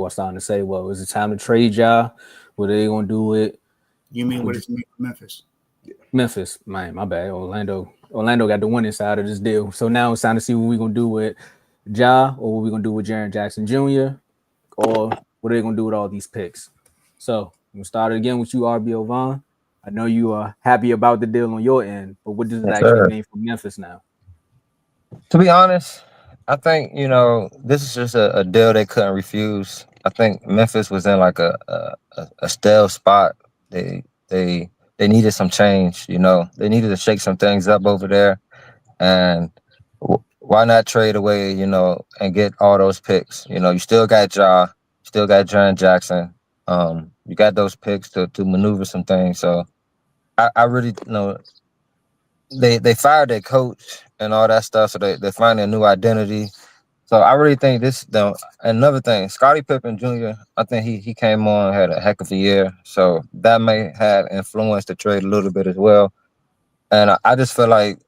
was starting to say, well, is it time to trade y'all? What are they gonna do with? You mean what it's mean for Memphis? Memphis, man, my bad. Orlando got the winning side of this deal. So now it's time to see what we're gonna do with Ja, or what we're gonna do with Jaren Jackson Jr., or what are they gonna do with all these picks. So we'll start again with you, RBO Vaughn. I know you are happy about the deal on your end, but what does it Yes, actually sir. mean for Memphis now? To be honest, I think this is just a deal they couldn't refuse. I think Memphis was in like a stale spot. They they needed some change. They needed to shake some things up over there, and why not trade away? And get all those picks. You still got still got Jaren Jackson. You got those picks to maneuver some things. So I really they fired their coach and all that stuff, so they find a new identity. So I really think this though. Another thing, Scottie Pippen Jr. I think he came on, had a heck of a year, so that may have influenced the trade a little bit as well. And I just feel like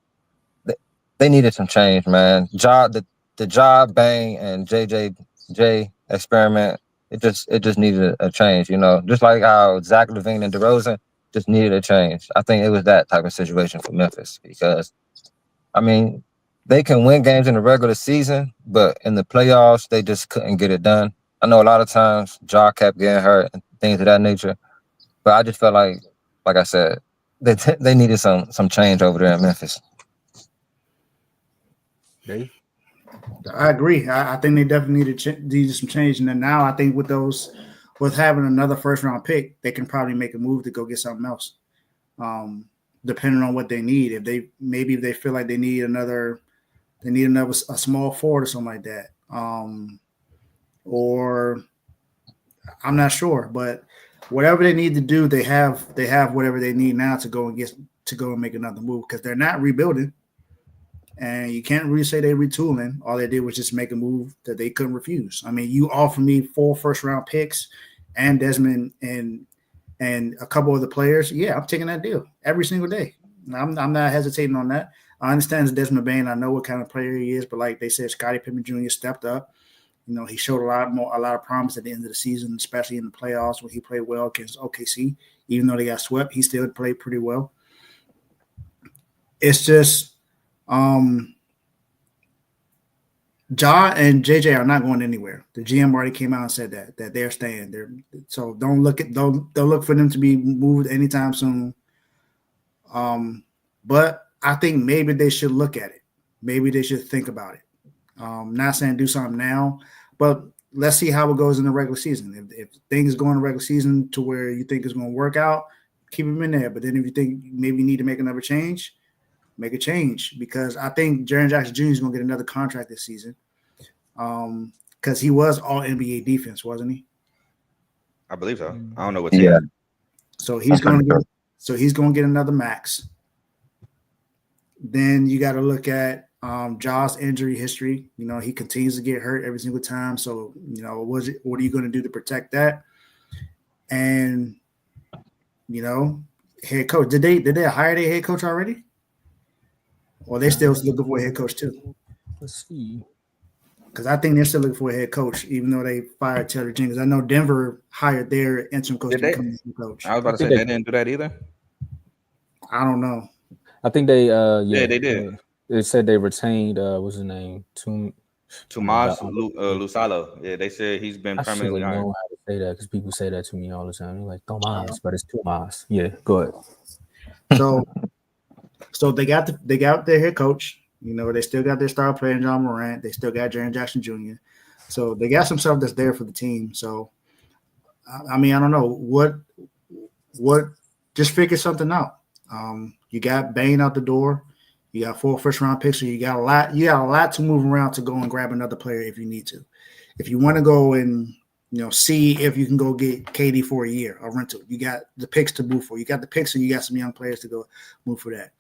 they, they needed some change, man. The job Bang and JJJ experiment. It just needed a change, just like how Zach LaVine and DeRozan just needed a change. I think it was that type of situation for Memphis because I mean, they can win games in the regular season, but in the playoffs, they just couldn't get it done. I know a lot of times Ja kept getting hurt and things of that nature, but I just felt like I said, they needed some change over there in Memphis. Dave? I agree. I think they definitely needed some change. And then now I think with having another first round pick, they can probably make a move to go get something else. Depending on what they need. If they feel like they need another a small forward or something like that. Or I'm not sure, but whatever they need to do, they have whatever they need now to go and make another move because they're not rebuilding. And you can't really say they're retooling. All they did was just make a move that they couldn't refuse. I mean, you offer me 4 first-round picks and Desmond and a couple of the players. Yeah, I'm taking that deal every single day. I'm not hesitating on that. I understand it's Desmond Bane. I know what kind of player he is, but like they said, Scottie Pippen Jr. stepped up. He showed a lot of promise at the end of the season, especially in the playoffs when he played well against OKC. Even though they got swept, he still played pretty well. It's just Ja and JJ are not going anywhere. The GM already came out and said that they're staying. So don't look for them to be moved anytime soon. But I think maybe they should look at it. Maybe they should think about it. Not saying do something now, but let's see how it goes in the regular season. If things go in the regular season to where you think it's going to work out, keep them in there. But then if you think maybe you need to make another change, make a change because I think Jaren Jackson Jr. is going to get another contract this season because he was all NBA defense, wasn't he? I believe so. I don't know what team. So he's going to get another max. Then you got to look at Ja's injury history. He continues to get hurt every single time. So, what are you going to do to protect that? And, head coach. Did they hire their head coach already? Or they still looking for a head coach too? Let's see. Because I think they're still looking for a head coach, even though they fired Taylor Jenkins. I know Denver hired their interim coach to become the head coach. I was about to say they didn't do that either. I don't know. I think they they did. They said they retained what's his name? Tomas Lusalo. Yeah, they said he's been permanently hired. I know how to say that because people say that to me all the time. They're like Tomas, but it's Tomas. Yeah, go ahead. So they got their head coach. They still got their star player John Morant. They still got Jaren Jackson Jr. So they got some stuff that's there for the team. So I mean, I don't know what. Just figure something out. You got Bane out the door. You got 4 first-round picks, so you got a lot. You got a lot to move around to go and grab another player if you need to. If you want to go and see if you can go get KD for a year, a rental, you got the picks to move for. You got the picks, and you got some young players to go move for that.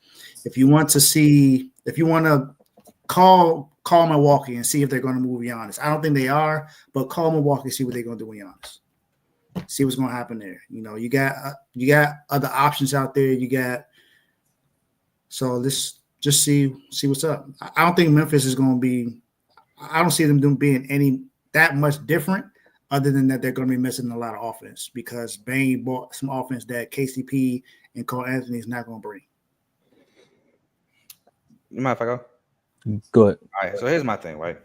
If you want to call Milwaukee and see if they're going to move Giannis. I don't think they are, but call Milwaukee and see what they're going to do with Giannis. See what's going to happen there. You got other options out there. So let's just see what's up. I don't think Memphis is going to be. I don't see them being any that much different Other than that, they're going to be missing a lot of offense because Bane bought some offense that KCP and Cole Anthony is not going to bring. You mind if I go? Go ahead. All right. So here's my thing, right?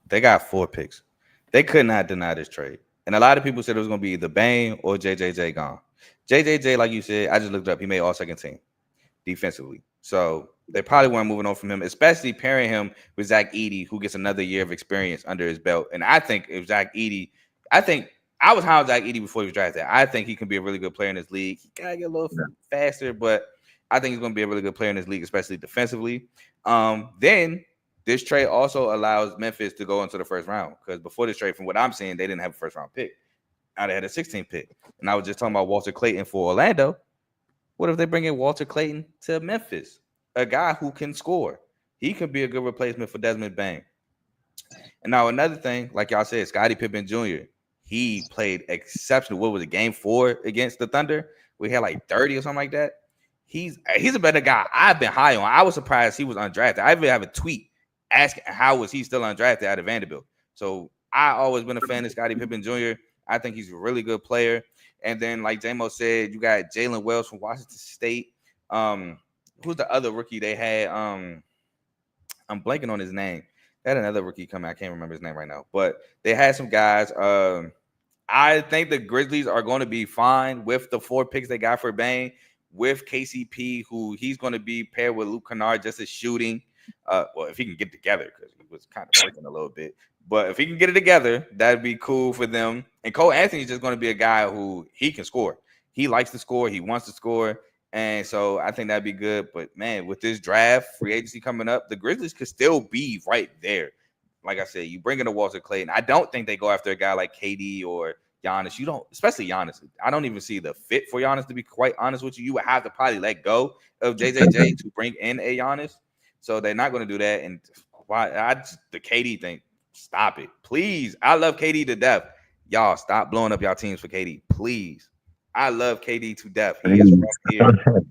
They got 4 picks. They could not deny this trade. And a lot of people said it was going to be either Bane or JJJ gone. JJJ, like you said, I just looked up. He made all second team defensively. So they probably weren't moving on from him, especially pairing him with Zach Edey, who gets another year of experience under his belt. And I think if Zach Edey, I was high on Zach Edey before he was drafted. I think he can be a really good player in this league. He gotta get a little faster, but I think he's going to be a really good player in this league, especially defensively. Then this trade also allows Memphis to go into the first round because before this trade, from what I'm seeing, they didn't have a first round pick. Now they had a 16th pick. And I was just talking about Walter Clayton for Orlando. What if they bring in Walter Clayton to Memphis? A guy who can score. He could be a good replacement for Desmond Bane. And now another thing, like y'all said, Scottie Pippen Jr., he played exceptional. What was it, game 4 against the Thunder? We had like 30 or something like that. He's a better guy I've been high on. I was surprised he was undrafted. I even have a tweet asking how was he still undrafted out of Vanderbilt. So I always been a fan of Scottie Pippen Jr. I think he's a really good player. And then, like J-Mo said, you got Jalen Wells from Washington State. Who's the other rookie they had? I'm blanking on his name. They had another rookie coming. I can't remember his name right now. But they had some guys. I think the Grizzlies are going to be fine with the 4 picks they got for Bane, with KCP, who he's going to be paired with Luke Kennard just as shooting. Well, if he can get together, because he was kind of breaking a little bit. But if he can get it together, that'd be cool for them. And Cole Anthony is just going to be a guy who he can score. He likes to score. He wants to score. And so I think that'd be good. But, man, with this draft, free agency coming up, the Grizzlies could still be right there. Like I said, you bring in a Walter Clayton. I don't think they go after a guy like KD or Giannis. You don't, especially Giannis. I don't even see the fit for Giannis, to be quite honest with you. You would have to probably let go of JJJ to bring in a Giannis. So they're not going to do that. And the KD thing, stop it. Please. I love KD to death. Y'all, stop blowing up y'all teams for KD. Please. I love KD to death. He is right here.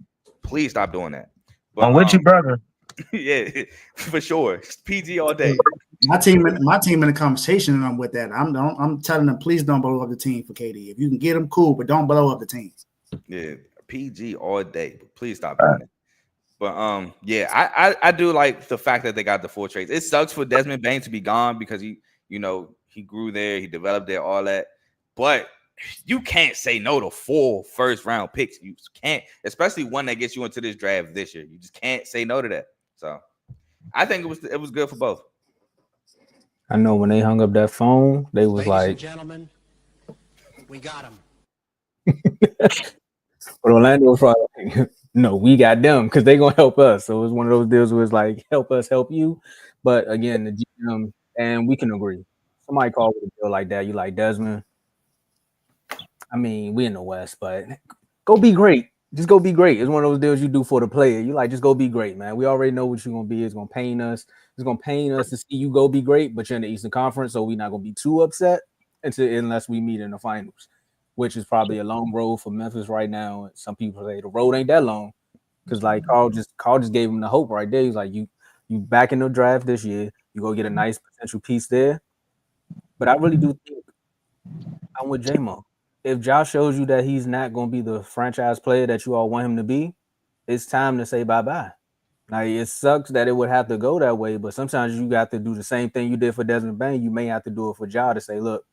Please stop doing that. But, I'm with you, brother. Yeah, for sure. PG all day. My team in the conversation, and I'm with that. I'm telling them, please don't blow up the team for KD. If you can get them, cool, but don't blow up the team. Yeah, PG all day. But please stop doing that. But yeah, I do like the fact that they got the 4 trades. It sucks for Desmond Bane to be gone because he grew there, he developed there, all that. But you can't say no to 4 first-round picks. You can't, especially one that gets you into this draft this year. You just can't say no to that. So I think it was good for both. I know when they hung up that phone, they was Ladies like, and gentlemen, we got him. But Orlando was probably like, no, we got them because they're gonna help us. So it was one of those deals where it's like, help us, help you. But again, the GM, and we can agree. Somebody called with a deal like that. You like Desmond? I mean, we in the West, but go be great. Just go be great. It's one of those deals you do for the player. You like, just go be great, man. We already know what you're gonna be. It's gonna pain us. It's gonna pain us to see you go be great, but you're in the Eastern Conference, so we're not gonna be too upset unless we meet in the finals, which is probably a long road for Memphis right now. Some people say the road ain't that long because like Carl just gave him the hope right there. He's like, you back in the draft this year, you go get a nice potential piece there. But I really do think I'm with J-Mo. If Josh shows you that he's not going to be the franchise player that you all want him to be, it's time to say bye-bye. Like, it sucks that it would have to go that way, but sometimes you got to do the same thing you did for Desmond Bane. You may have to do it for Ja to say, look,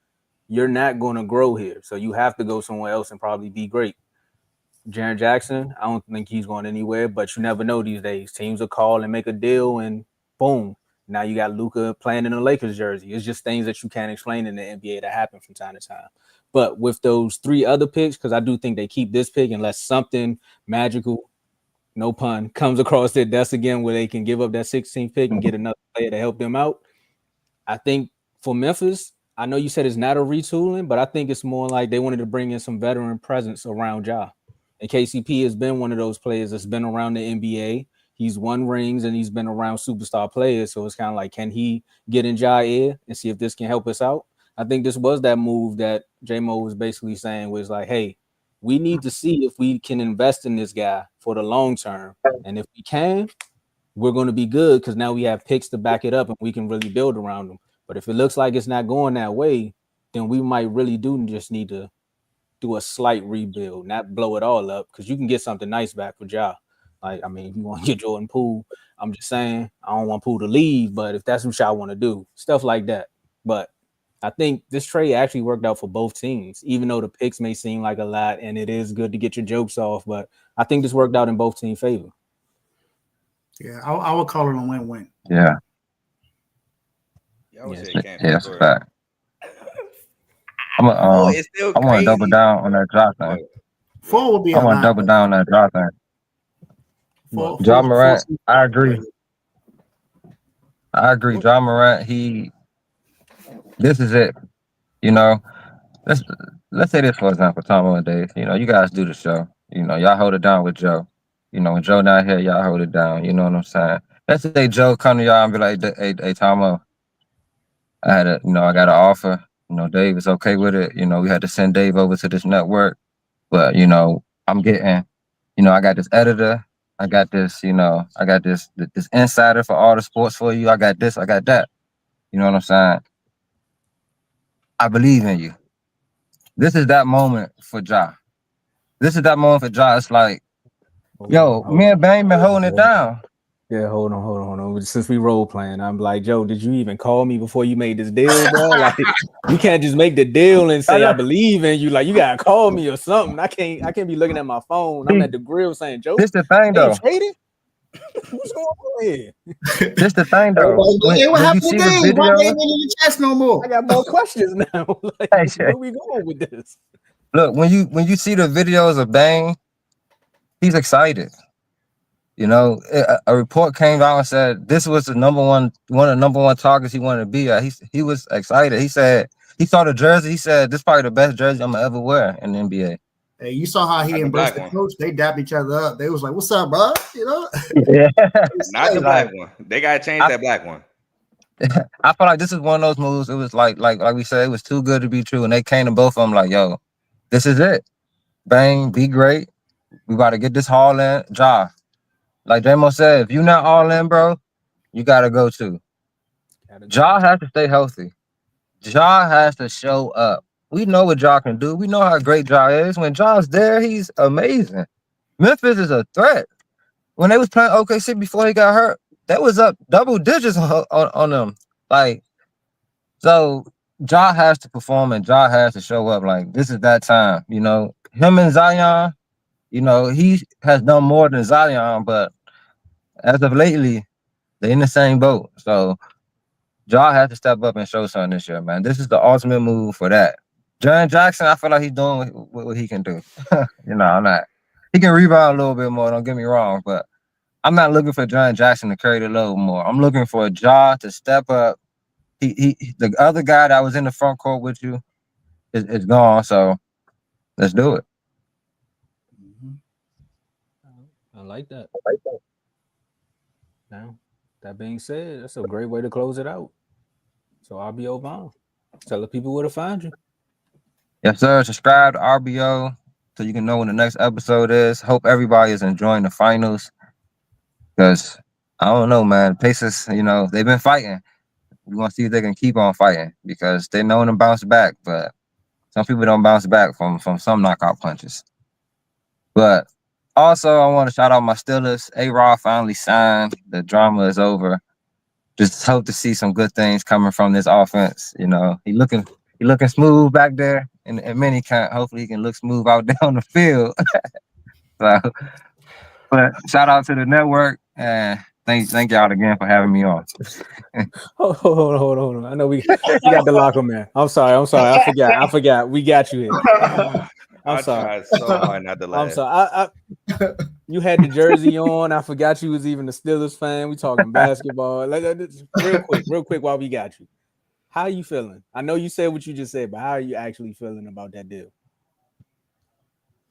you're not going to grow here, so you have to go somewhere else and probably be great. Jaren Jackson, I don't think he's going anywhere, but you never know these days. Teams will call and make a deal, and boom, now you got Luka playing in a Lakers jersey. It's just things that you can't explain in the NBA that happen from time to time. But with those 3 other picks, because I do think they keep this pick unless something magical, no pun, comes across their desk again where they can give up that 16th pick and get another player to help them out. I think for Memphis, I know you said it's not a retooling, but I think it's more like they wanted to bring in some veteran presence around Ja. And KCP has been one of those players that's been around the NBA. He's won rings and he's been around superstar players. So it's kind of like, can he get in Ja ear and see if this can help us out? I think this was that move that J-Mo was basically saying was like, hey, we need to see if we can invest in this guy for the long term. And if we can, we're going to be good because now we have picks to back it up and we can really build around them. But if it looks like it's not going that way, then we might really do just need to do a slight rebuild, not blow it all up, because you can get something nice back for Ja. Like, I mean, if you want to get Jordan Poole, I'm just saying, I don't want Poole to leave, but if that's what y'all want to do, stuff like that. But I think this trade actually worked out for both teams, even though the picks may seem like a lot, and it is good to get your jokes off, but I think this worked out in both team favor. Yeah, I would call it a win-win. Yeah. Y'all Yes. say it can't be Yeah, that's a scored. fact. It's still I want to double crazy. down on that drop thing. 4 would be I a want to lot. double down on that drop thing. Ja Morant, I agree. Ja Morant, this is it. You know, let's say this for example, Tomo and Dave. You know, you guys do the show. You know, y'all hold it down with Joe. You know, when Joe not here, y'all hold it down. You know what I'm saying? Let's say Joe come to y'all and be like, hey Tomo, I got an offer. You know, Dave is okay with it. You know, we had to send Dave over to this network, but you know, I'm getting, you know, I got this editor, I got this, you know, I got this insider for all the sports for you. I got this, I got that. You know what I'm saying? I believe in you. This is that moment for Ja. This is that moment for Ja. It's like, yo, me and Bane been holding it down. Yeah, hold on. Since we role playing, I'm like, Joe, did you even call me before you made this deal, bro? Like, you can't just make the deal and say I believe in you. Like, you gotta call me or something. I can't be looking at my phone. I'm at the grill saying, Joe, this the thing though. Trading? What's going on here? This the thing though. What When you happened see to the Dave? video, Why Dave ain't in the chest no more? I got more questions now. Like, where we going with this? Look, when you see the videos of Bane, he's excited. You know, a report came out and said this was one of the number one targets he wanted to be at. He was excited. He said he saw the jersey. He said this is probably the best jersey I'm gonna ever wear in the NBA. Hey, you saw how he embraced the coach. They dapped each other up. They was like, "What's up, bro?" You know. Yeah. Not the black one. They gotta change that black one. I feel like this is one of those moves. It was like we said, it was too good to be true, and they came to both of them like, "Yo, this is it. Bang, be great. We got to get this haul in." Ja, like J-Mo said, if you're not all in, bro, you got to go too. Ja has to stay healthy. Ja has to show up. We know what Ja can do. We know how great Ja is. When Ja's there, he's amazing. Memphis is a threat. When they was playing OKC before he got hurt, that was up double digits on them. Like, so Ja has to perform and Ja has to show up. Like, this is that time. You know, him and Zion, you know, he has done more than Zion, but as of lately, they're in the same boat. So Ja has to step up and show something this year, man. This is the ultimate move for that. Jaren Jackson, I feel like he's doing what he can do. You know, I'm not. He can rebound a little bit more, don't get me wrong, but I'm not looking for Jaren Jackson to carry the load more. I'm looking for Ja to step up. The other guy that was in the front court with you is gone, so let's do it. I like that. Now, that being said, that's a great way to close it out. So RBO Vaughn, tell the people where to find you. Yes, sir. Subscribe to RBO so you can know when the next episode is. Hope everybody is enjoying the finals because I don't know, man. Pacers, you know, they've been fighting. We want to see if they can keep on fighting because they know them bounce back, but some people don't bounce back from some knockout punches. But also, I want to shout out my Steelers. A-Rod finally signed. The drama is over. Just hope to see some good things coming from this offense. You know, he looking smooth back there in minicamp. Hopefully, he can look smooth out there on the field. So, but shout out to the network and thank y'all again for having me on. Hold on. I know we got the locker man. I'm sorry. I forgot. We got you here. I'm sorry. I tried so hard not to laugh. I'm sorry. You had the jersey on. I forgot you was even a Steelers fan. We talking basketball. Real quick while we got you. How are you feeling? I know you said what you just said, but how are you actually feeling about that deal?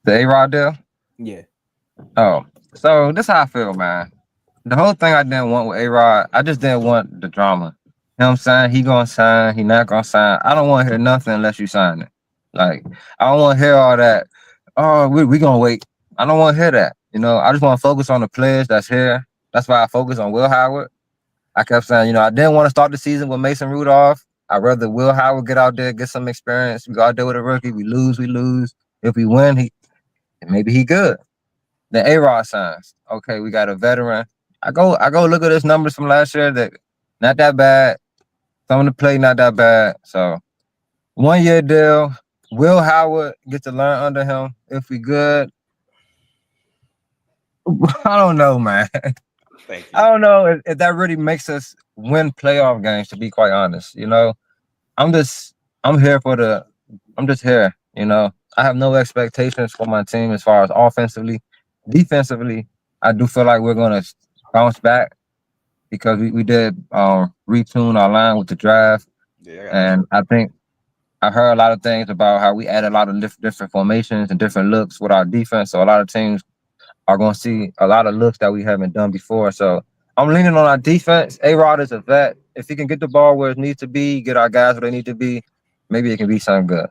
The A-Rod deal? Yeah. Oh, so this is how I feel, man. The whole thing I didn't want with A-Rod, I just didn't want the drama. You know what I'm saying? He gonna sign, he not gonna sign. I don't want to hear nothing unless you sign it. Like, I don't want to hear all that. Oh, we gonna wait. I don't want to hear that. You know, I just want to focus on the players that's here. That's why I focus on Will Howard. I kept saying, you know, I didn't want to start the season with Mason Rudolph. I'd rather Will Howard get out there, get some experience. We go out there with a rookie. We lose, we lose. If we win, maybe he good. Then A-Rod signs. Okay, we got a veteran. I go look at his numbers from last year. That not that bad. Some of the play not that bad. So 1 year deal. Will Howard get to learn under him. If we good, I don't know, man. Thank you. I don't know if that really makes us win playoff games. To be quite honest, I'm just here. I have no expectations for my team as far as offensively, defensively. I do feel like we're gonna bounce back because we did retune our line with the draft, and I think I heard a lot of things about how we added a lot of different formations and different looks with our defense. So a lot of teams are going to see a lot of looks that we haven't done before. So I'm leaning on our defense. A-Rod is a vet. If he can get the ball where it needs to be, get our guys where they need to be, maybe it can be something good.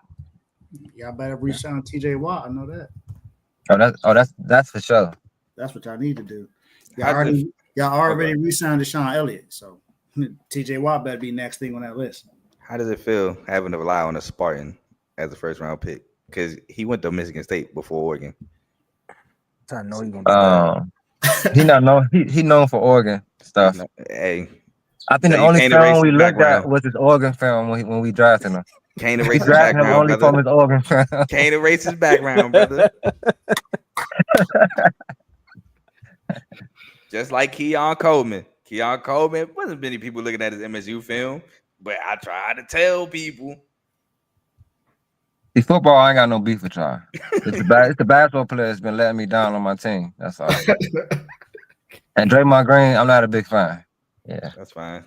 Y'all better re-sign TJ Watt. I know that. That's for sure. That's what y'all need to do. Y'all already re-signed Deshaun Elliott, so TJ Watt better be next thing on that list. How does it feel having to rely on a Spartan as a first round pick? Because he went to Michigan State before Oregon. I know he's gonna he not known. He known for Oregon stuff. Hey, I think the only film we looked at was his Oregon film when we drafted him. Can't erase his background, only brother. from his Oregon film. Can't erase his background, brother. Just like Keon Coleman. Keon Coleman wasn't many people looking at his MSU film, but I tried to tell people. See, football, I ain't got no beef with y'all. It's the basketball player that's been letting me down on my team. That's all. And Draymond Green, I'm not a big fan. Yeah, that's fine.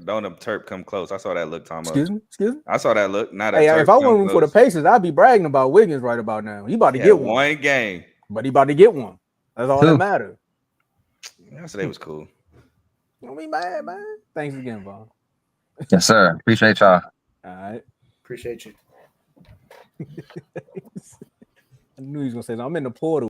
Don't a Terp come close. I saw that look, Tomo. Excuse me. I saw that look. Not a hey, Terp if I went for the Pacers, I'd be bragging about Wiggins right about now. He about to get one game, but he about to get one. That's all that matters. Yesterday was cool. Don't be mad, man. Thanks again, Vaughn. Yes, sir. Appreciate y'all. All right. Appreciate you. I knew he was gonna say that. I'm in the portal.